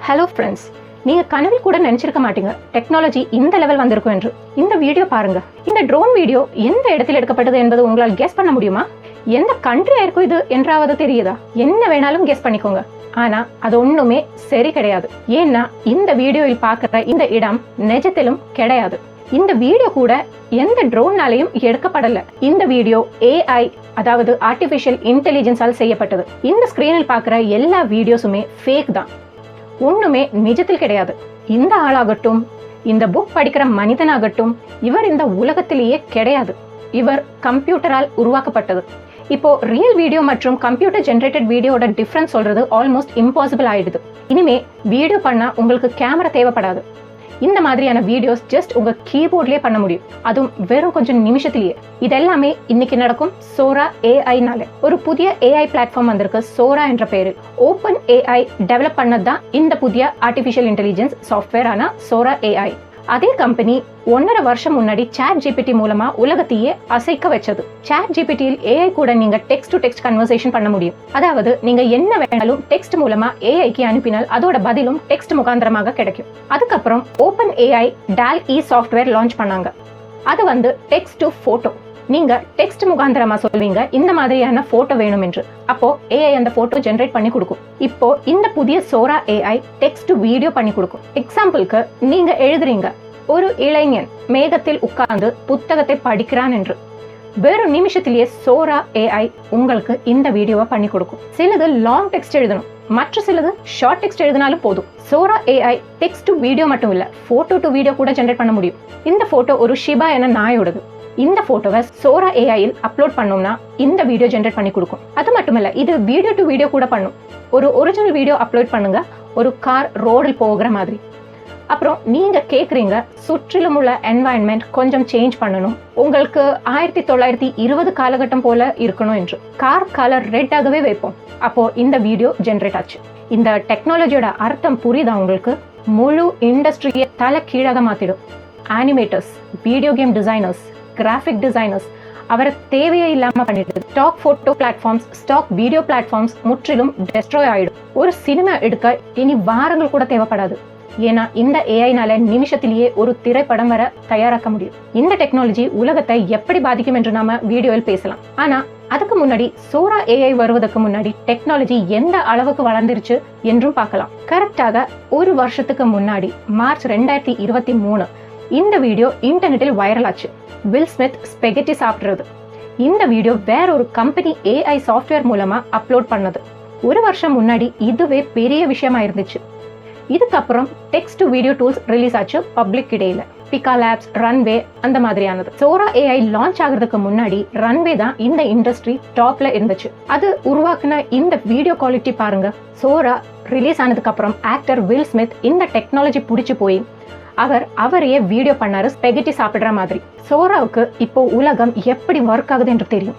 Hello friends, நீங்க கனவில் கூட நினைச்சிருக்க மாட்டீங்க டெக்னாலஜி இந்த லெவல் வந்திருக்கும் என்று. இந்த வீடியோ பாருங்க. இந்த ட்ரோன் வீடியோ எந்த இடத்தில் எடுக்கப்பட்டது என்பது உங்களால் கெஸ் பண்ண முடியுமா? எந்த கண்ட்ரியா இருக்கும் இது என்றாவது தெரியுதா? என்ன வேணாலும் கெஸ் பண்ணிக்கோங்க. ஆனா அது ஒண்ணுமே சரி கிடையாது. ஏன்னா இந்த வீடியோவில் பார்க்கிற இந்த இடம் நிஜத்திலும் கிடையாது. இந்த வீடியோ கூட எந்த ட்ரோன்னாலையும் எடுக்கப்படல. இந்த வீடியோ AI, அதாவது ஆர்டிபிஷியல் இன்டெலிஜென்ஸால் செய்யப்பட்டது. இந்த ஸ்கிரீனில் பார்க்கிற எல்லா வீடியோஸுமே ஃபேக் தான், ஒண்ணுமே நிஜத்தில் கிடையாது. இந்த ஆளாகட்டும், இந்த புக் படிக்கிற மனிதனாகட்டும், இவர் இந்த உலகத்திலேயே கிடையாது. இவர் கம்ப்யூட்டரால் உருவாக்கப்பட்டது. இப்போ ரியல் வீடியோ மற்றும் கம்ப்யூட்டர் ஜெனரேட்டட் வீடியோட டிஃபரன்ஸ் சொல்றது ஆல்மோஸ்ட் இம்பாசிபிள் ஆயிடுது. இனிமே வீடியோ பண்ணா உங்களுக்கு கேமரா தேவைப்படாது. இந்த மாதிரியான வீடியோஸ் ஜஸ்ட் உங்க கீபோர்ட்லயே பண்ண முடியும், அதுவும் வெறும் கொஞ்சம் நிமிஷத்திலேயே. இதெல்லாமே இன்னைக்கு நடக்கும் சோரா AI-னால. ஒரு புதிய AI பிளாட்ஃபார்ம் வந்திருக்கு, சோரா என்ற பெயரில். ஓப்பன் AI டெவலப் பண்ணதுதான் இந்த புதிய ஆர்டிபிஷியல் இன்டெலிஜென்ஸ் சாஃப்ட்வேர் ஆன சோரா AI. அதே கம்பெனி 1.5 வருஷம் முன்னாடி ChatGPT மூலமா உலகத்தையே அசைக்க வச்சது. ChatGPT-யில் AI கூட நீங்க டெக்ஸ்ட் டு டெக்ஸ்ட் கன்வர்சேஷன் பண்ண முடியும். அதாவது நீங்க என்ன வேணாலும் டெக்ஸ்ட் மூலமா AI-க்கு அனுப்பினால் அதோட பதிலும் டெக்ஸ்ட் முகாந்திரமாக கிடைக்கும். அதுக்கப்புறம் open AI DALL-E software launch பண்ணாங்க. அது வந்து டெக்ஸ்ட் டு போட்டோ. நீங்க டெக்ஸ்ட் முகாந்திரமா சொல்வீங்க இந்த மாதிரியான போட்டோ வேணும் என்று. அப்போ AI அந்த போட்டோ ஜெனரேட் பண்ணி கொடுக்கும். இப்போ இந்த புதிய சோரா AI டெக்ஸ்ட் டு வீடியோ பண்ணி கொடுக்கும். எக்ஸாம்பிளுக்கு நீங்க எழுதுறீங்க, ஒரு இளைஞன் மேகத்தில் உட்கார்ந்து புத்தகத்தை படிக்கிறான் என்று. வெறும் நிமிஷத்திலேயே சோரா AI உங்களுக்கு இந்த வீடியோவை பண்ணி கொடுக்கும். சிலது லாங் டெக்ஸ்ட் எழுதணும், மற்ற சிலது ஷார்ட் டெக்ஸ்ட் எழுதினாலும் போதும். சோரா AI டெக்ஸ்ட் டு வீடியோ மட்டும் இல்ல, போட்டோ டு வீடியோ கூட ஜெனரேட் பண்ண முடியும். இந்த போட்டோ ஒரு ஷிபா என நாயோடது. இந்த போட்டோவை சோரா AI-யில் அப்லோட் பண்ணோம்னா இந்த வீடியோ ஜெனரேட் பண்ணி கொடுக்கும். அது மட்டுமல்ல, இது வீடியோ டு வீடியோ கூட பண்ணும். ஒரு ஒரிஜினல் வீடியோ அப்லோட் பண்ணுங்க, ஒரு கார் ரோடில் போகிற மாதிரி. அப்புறம் நீங்க கேக்குறீங்க, சுற்றிலும் உள்ள என்வாயன்மெண்ட் கொஞ்சம் சேஞ்ச் பண்ணணும், உங்களுக்கு 1920 காலகட்டம் போல இருக்கணும் என்று. கார் கலர் ரெட்டாகவே வைப்போம். அப்போ இந்த வீடியோ ஜெனரேட் ஆச்சு. இந்த டெக்னாலஜியோட அர்த்தம் புரியுதா உங்களுக்கு? முழு இண்டஸ்ட்ரியை தலை கீழாக மாத்திடும். Animators, video game designers, graphic designers அவரை தேவையே இல்லாம பண்ணிடுது. Stock photo platforms, stock video platforms முற்றிலும் டெஸ்ட்ராய் ஆயிடும். ஒரு சினிமா எடுக்க இனி வாரங்கள் கூட தேவைப்படாது. ஏன்னா இந்த AI-னால நிமிஷத்திலேயே ஒரு திரைப்படம் வர தயாராக்க முடியும். இந்த டெக்னாலஜி உலகத்தை எப்படி பாதிக்கும் என்று நாம வீடியோவில் பேசலாம். ஆனா அதுக்கு முன்னாடி சோரா AI வருவதற்கு முன்னாடி டெக்னாலஜி எந்த அளவுக்கு வளர்ந்துருச்சு என்றும் பார்க்கலாம். கரெக்டாக ஒரு வருஷத்துக்கு முன்னாடி மார்ச் 2023 இந்த வீடியோ இன்டர்நெட்டில் வைரல் ஆச்சு. வில் ஸ்மித் ஸ்பெகெட்டி சாப்பிடுறது. இந்த வீடியோ வேற ஒரு கம்பெனி AI சாஃப்ட்வேர் மூலமா அப்லோட் பண்ணது. ஒரு வருஷம் முன்னாடி இதுவே பெரிய விஷயமா இருந்துச்சு. இதுக்கப்புறம் text to video tools release ஆச்சு பப்ளிக் இடையில. பிகா லேப்ஸ், ரன்வே அந்த மாதிரியானது. சோரா AI லான்ச் ஆகிறதுக்கு முன்னாடி ரன்வே தான் இந்த இண்டஸ்ட்ரி டாப்ல இருந்துச்சு. அது உருவாக்குன இந்த வீடியோ குவாலிட்டி பாருங்க. சோரா ரிலீஸ் ஆனதுக்கு அப்புறம் ஆக்டர் வில் ஸ்மித் இந்த டெக்னாலஜி பிடிச்சு போய் அவரையே வீடியோ பண்ணாரு, ஸ்பெகெட்டி சாப்பிடுற மாதிரி. சோராவுக்கு இப்போ உலகம் எப்படி ஒர்க் ஆகுது என்று தெரியும்.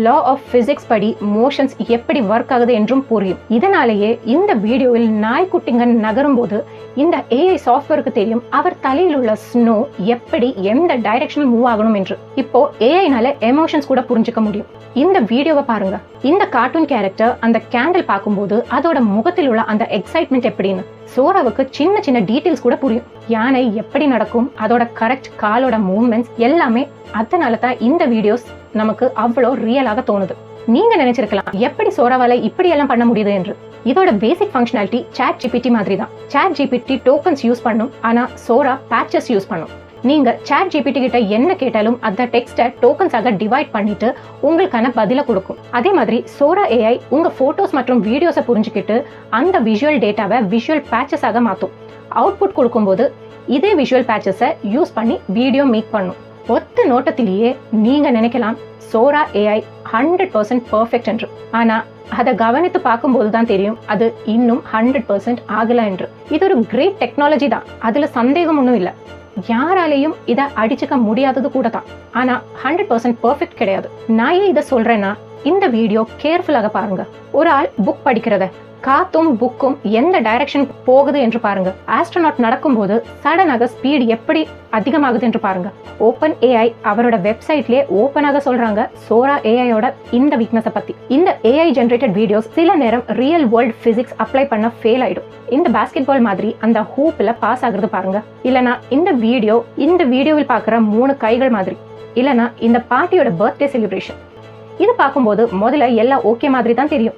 லா ஆஃப் பிசிக்ஸ் படி மோஷன்ஸ் எப்படி ஒர்க் ஆகுது என்றும் புரியும். இதனாலேயே இந்த வீடியோவில் நாய்க்குட்டிங்க நகரும் போது இந்த AI சாஃப்ட்வேருக்கு தெரியும் அவர் தலையில் உள்ள ஸ்னோ எப்படி எந்த டைரக்ஷனில் மூவ் ஆகணும் என்று. இப்போ AI-னால எமோஷன்ஸ் கூட புரிஞ்சுக்க முடியும். இந்த வீடியோவை பாருங்க. இந்த கார்ட்டூன் கேரக்டர் அந்த கேண்டில் பார்க்கும்போது அதோட முகத்தில் உள்ள அந்த எக்ஸைட்மெண்ட் எப்படின்னு சோராவுக்கு சின்ன சின்ன டீடைல்ஸ் கூட புரியும். யானை எப்படி நடக்கும், அதோட கரெக்ட் காலோட மூவ்மெண்ட்ஸ் எல்லாமே. அதனால தான் இந்த வீடியோஸ் நமக்கு அவ்வளோ ரியலாக தோணுது. நீங்க நினைச்சிருக்கலாம் எப்படி சோராவால இப்படி எல்லாம் பண்ண முடியுது என்று. இதோட பேசிக் ஃபங்க்ஷனாலிட்டி ChatGPT மாதிரி தான். ChatGPT டோக்கன்ஸ் யூஸ் பண்ணும், ஆனா சோரா பேட்சஸ் யூஸ் பண்ணும். நீங்க ChatGPT கிட்ட என்ன கேட்டாலும் அந்த டெக்ஸ்ட்டை டோக்கன்ஸாக டிவைட் பண்ணிட்டு உங்களுக்கான பதில கொடுக்கும். அதே மாதிரி சோரா AI உங்க போட்டோஸ் மற்றும் வீடியோஸை புரிஞ்சுக்கிட்டு அந்த விஷுவல் டேட்டாவை விஷுவல் பேட்சஸாக மாற்றும். அவுட்புட் கொடுக்கும்போது இதே விஷுவல் பேட்சஸை யூஸ் பண்ணி வீடியோ மேக் பண்ணும். ஒத்த நோட்டத்திலேயே நீங்க நினைக்கலாம் சோரா AI 100% பெர்ஃபெக்ட் என்று. ஆனா அதை கவனித்து பார்க்கும்போது தான் தெரியும் அது இன்னும் 100% ஆகல என்று. இது ஒரு கிரேட் டெக்னாலஜி தான், அதுல சந்தேகம் ஒன்றும் இல்லை. யாராலையும் இதை அடிச்சுக்க முடியாதது கூட தான். ஆனா 100% பெர்ஃபெக்ட் கிடையாது. நான் ஏன் இதை சொல்றேன்னா, இந்த வீடியோ கேர்ஃபுல்லாக பாருங்க. ஒரு ஆள் புக் படிக்கிறத காத்தும் புக்கும் எந்த டைரக்ஷன் போகுது என்று பாருங்க. ஆஸ்ட்ரோநாட் நடக்கும்போது சடனாக ஸ்பீட் எப்படி அதிகமாகுது என்று பாருங்க. ஓப்பன் ஏஐ அவரோட வெப்சைட்லயே ஓப்பனாக சொல்றாங்க சோரா ஏஐயோட இந்த வீக்னஸை பத்தி. இந்த ஏஐ ஜெனரேட்டட் வீடியோஸ் சில நேரம் ரியல் வேர்ல்ட் பிசிக்ஸ் அப்ளை பண்ண ஃபெயில் ஆயிடும். இந்த பாஸ்கெட் பால் மாதிரி அந்த ஹூப்ல பாஸ் ஆகுறது பாருங்க. இல்லனா இந்த வீடியோவில் பாக்குற 3 கைகள் மாதிரி. இல்லனா இந்த பார்ட்டியோட பர்த்டே செலிப்ரேஷன். இது பார்க்கும்போது முதல்ல எல்லாம் ஓகே மாதிரி தான் தெரியும்.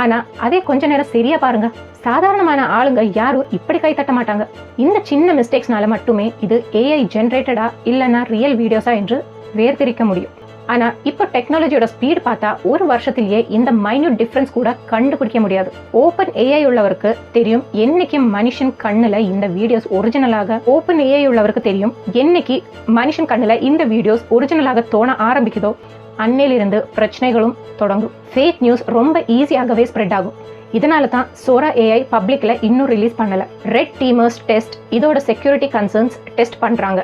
ஆனா அதே கொஞ்ச நேரம் சரியா பாருங்க, சாதாரணமான ஆளுங்க யாரும் இப்படி கை தட்ட மாட்டாங்க. இந்த சின்ன மிஸ்டேக்ஸ்னால மட்டுமே இது ஏஐ ஜெனரேட்டடா இல்லனா ரியல் வீடியோஸா என்று வேர்திரிக்க முடியும். ஆனா இப்போ டெக்னாலஜியோட ஸ்பீட் பார்த்தா ஒரு வருஷத்திலேயே இந்த மைன்யூட் டிஃபரன்ஸ் கூட கண்டுபிடிக்க முடியாது. ஓப்பன் ஏஐ உள்ளவருக்கு தெரியும் என்னைக்கு மனுஷன் கண்ணுல இந்த வீடியோஸ் ஒரிஜினலாக ஓப்பன் ஏஐ உள்ளவருக்கு தெரியும் என்னைக்கு மனுஷன் கண்ணுல இந்த வீடியோஸ் ஒரிஜினலாக தோண ஆரம்பிக்குதோ அன்னையிலிருந்து பிரச்சனைகளும் தொடங்கும். ஃபேக் நியூஸ் ரொம்ப ஈஸியாகவே ஸ்ப்ரெட் ஆகும். இதனால தான் சோரா ஏஐ பப்ளிக்ல இன்னும் ரிலீஸ் பண்ணல. ரெட் டீமர்ஸ் டெஸ்ட் இதோட செக்யூரிட்டி கன்சர்ன்ஸ் டெஸ்ட் பண்றாங்க.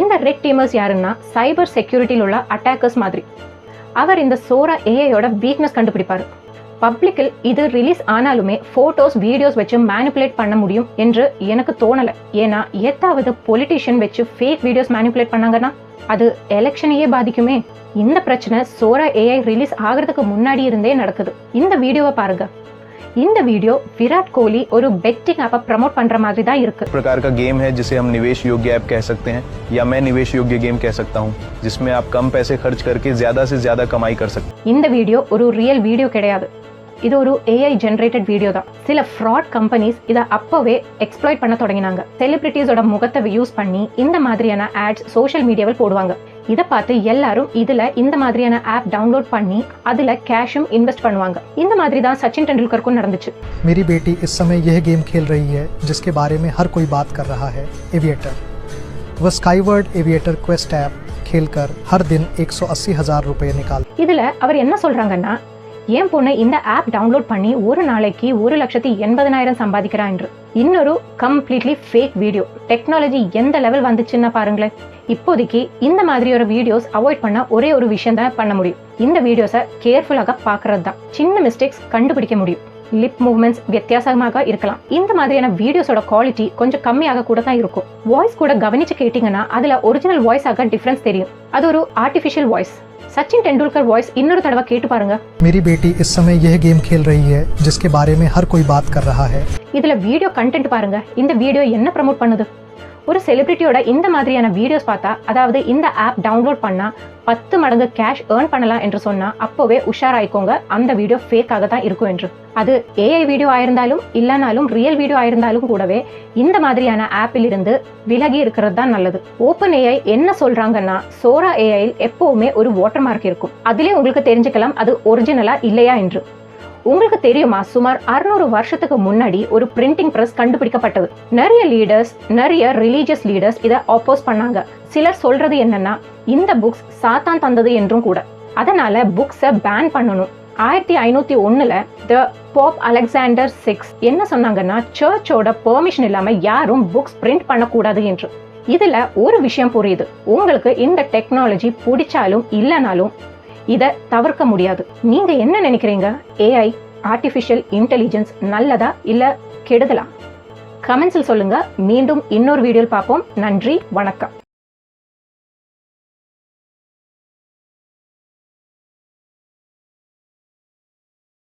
இந்த ரெட் டீமர்ஸ் யாருன்னா சைபர் செக்யூரிட்டியில் உள்ள அட்டாக்கர்ஸ் மாதிரி. அவர் இந்த சோரா ஏஐயோட வீக்னஸ் கண்டுபிடிப்பாரு. பப்ளிக்கில் இது ரிலீஸ் ஆனாலுமே போட்டோஸ் வீடியோஸ் வச்சு மேனிபுலேட் பண்ண முடியும் என்று எனக்கு தோணல. ஏன்னா ஏதாவது பொலிட்டிஷியன் வச்சு ஃபேக் வீடியோஸ் மேனிபுலேட் பண்ணாங்கன்னா அது எலெக்ஷனையே பாதிக்குமே. இந்த பிரச்சனை சோரா ஏஐ ரிலீஸ் ஆகிறதுக்கு முன்னாடி இருந்தே நடக்குது. இந்த வீடியோவை பாருங்க. இந்த வீடியோ விராட் கோலி ஒரு பெட்டிங் ஆப்பை ப்ரமோட் பண்ற மாதிரி தான் இருக்கு. प्रकार का गेम है जिसे हम निवेश योग्य ऐप कह सकते हैं या मैं निवेश योग्य गेम कह सकता हूं जिसमें आप कम पैसे खर्च करके ज्यादा से ज्यादा कमाई कर सकते हैं. இந்த வீடியோ ஒரு ரியல் வீடியோ கிடையாது. இது ஒரு ஏஐ ஜெனரேட்டட் வீடியோ தான். சில ஃப்ராட் கம்பெனிஸ் இதை அப்பவே எக்ஸ்ப்ளாய்ட் பண்ண தொடங்கினாங்க. செலிபிரிட்டிஸோட முகத்தை யூஸ் பண்ணி இந்த மாதிரியான ஆட்ஸ் சோஷியல் மீடியாவில் போடுவாங்க. இதை பார்த்து எல்லாரும் இதுல இந்த மாதிரியான ஆப் டவுன்லோட் பண்ணி அதுல கேஷும் இன்வெஸ்ட் பண்ணுவாங்க. இந்த மாதிரி தான் சச்சின் तेंदुलकरக்கும் நடந்துச்சு. मेरी बेटी इस समय यह गेम खेल रही है जिसके बारे में हर कोई बात कर रहा है, एविएटर। वह स्काईवर्ड एविएटर क्वेस्ट ऐप खेलकर हर दिन 180,000 रुपए निकाल. இதுல அவர் என்ன சொல்றாங்கன்னா என் பொண்ணு இந்த ஆப் டவுன்லோட் பண்ணி ஒரு நாளைக்கு 1,80,000 சம்பாதிக்கிறா என்று. இன்னொரு கம்ப்ளீட்லி ஃபேக் வீடியோ. டெக்னாலஜி எந்த லெவல் வந்துச்சுன்னா பாருங்களேன். இப்போதைக்கு இந்த மாதிரி ஒரு வீடியோஸ் அவாய்ட் பண்ண ஒரே ஒரு விஷயம் தான் பண்ண முடியும். இந்த வீடியோஸை கேர்ஃபுல்லாக பார்க்கறது தான். சின்ன மிஸ்டேக்ஸ் கண்டுபிடிக்க முடியும். லிப் மூவ்மெண்ட்ஸ் வித்தியாசமாக இருக்கலாம். இந்த மாதிரியான வீடியோஸோட குவாலிட்டி கொஞ்சம் கம்மியாக கூட தான் இருக்கும். வாய்ஸ் கூட கவனிச்சு கேட்டீங்கன்னா அதுல ஒரிஜினல் வாய்ஸ் ஆக டிஃபரன்ஸ் தெரியும். அது ஒரு artificial voice. Sachin Tendulkar voice இன்னொரு தடவை கேட்டு பாருங்க. मेरी बेटी इस समय यह गेम खेल रही है जिसके बारे में हर कोई बात कर रहा है. இதுல வீடியோ கண்டென்ட் பாருங்க. இந்த வீடியோ என்ன ப்ரோமோட் பண்ணுது? ஒரு செலிபிரிட்டியோட இந்த மாதிரியான வீடியோஸ் பார்த்தா, அதாவது இந்த ஆப் டவுன்லோட் பண்ணா 10 மடங்கு கேஷ் ஏர்ன் பண்ணலாம் என்று சொன்னா அப்போவே உஷாராயிக்கோங்க, அந்த வீடியோ ஃபேக்காக தான் இருக்கும் என்று. அது ஏஐ வீடியோ ஆயிருந்தாலும் இல்லனாலும் ரியல் வீடியோ ஆயிருந்தாலும் கூடவே இந்த மாதிரியான ஆப்பில் இருந்து விலகி இருக்கிறது தான் நல்லது. ஓப்பன் ஏஐ என்ன சொல்றாங்கன்னா சோரா ஏஐயில் எப்பவுமே ஒரு வாட்டர் மார்க் இருக்கும். அதிலே உங்களுக்கு தெரிஞ்சுக்கலாம் அது ஒரிஜினலா இல்லையா என்று. உங்களுக்கு தெரியுமா, சுமார் 600 வருஷத்துக்கு முன்னாடி ஒரு பிரிண்டிங் பிரஸ் கண்டுபிடிக்கப்பட்டது. நிறைய லீடர்ஸ், நிறைய ரிலீஜியஸ் லீடர்ஸ் இதை ஆப்போஸ் பண்ணாங்க. சிலர் சொல்றது என்னன்னா இந்த புக்ஸ் சாத்தான் தந்தது என்றும் கூட. அதனால புக்ஸை பேன் பண்ணணும். 1501ல த போப் அலெக்சாண்டர் 6 என்ன சொன்னாங்கன்னா சர்ச்சோட பெர்மிஷன் இல்லாம யாரும் புக்ஸ் பிரிண்ட் பண்ணக்கூடாது என்று. இதுல ஒரு விஷயம் புரியுது, உங்களுக்கு இந்த டெக்னாலஜி பிடிச்சாலும் இல்லனாலும் இதை தவிர்க்க முடியாது. நீங்க என்ன நினைக்கிறீங்க? ஏஐ ஆர்டிஃபிஷியல் இன்டெலிஜென்ஸ் நல்லதா இல்ல கெடுதலா? கமெண்ட்ஸில் சொல்லுங்க. மீண்டும் இன்னொரு வீடியோவில் பார்ப்போம். நன்றி, வணக்கம்.